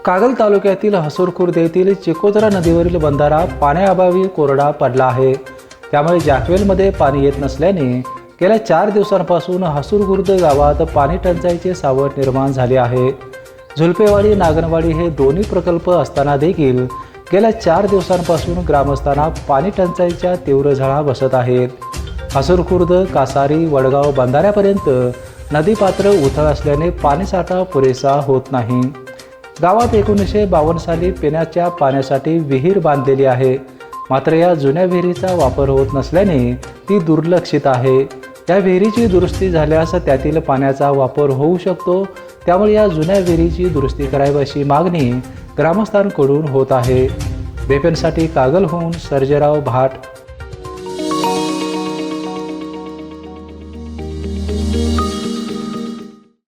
कागल तालुक्यातील हसूर खुर्द येथील चिकोत्रा नदीवरील बंधारा पाण्याअभावी कोरडा पडला आहे। त्यामुळे जॅकवेलमध्ये पाणी येत नसल्याने गेल्या 4 दिवसांपासून हसूर खुर्द गावात पाणी टंचाईचे सावट निर्माण झाले आहे। झुलपेवाडी नागनवाडी हे दोन्ही प्रकल्प असताना देखील गेल्या 4 दिवसांपासून ग्रामस्थांना पाणी टंचाईच्या तीव्र झळा बसत आहेत। हसूर खुर्द कासारी वडगाव बंधाऱ्यापर्यंत नदीपात्र उथळ असल्याने पाणीसाठा पुरेसा होत नाही। गावात 1952 साली पिण्याच्या पाण्यासाठी विहीर बांधलेली आहे, मात्र या जुन्या विहिरीचा वापर होत नसल्याने ती दुर्लक्षित आहे। या विहिरीची दुरुस्ती झाल्यास त्यातील पाण्याचा वापर होऊ शकतो, त्यामुळे या जुन्या विहिरीची दुरुस्ती करावी अशी मागणी ग्रामस्थांकडून होत आहे। बेपनसाठी कागलहून सर्जेराव भाट।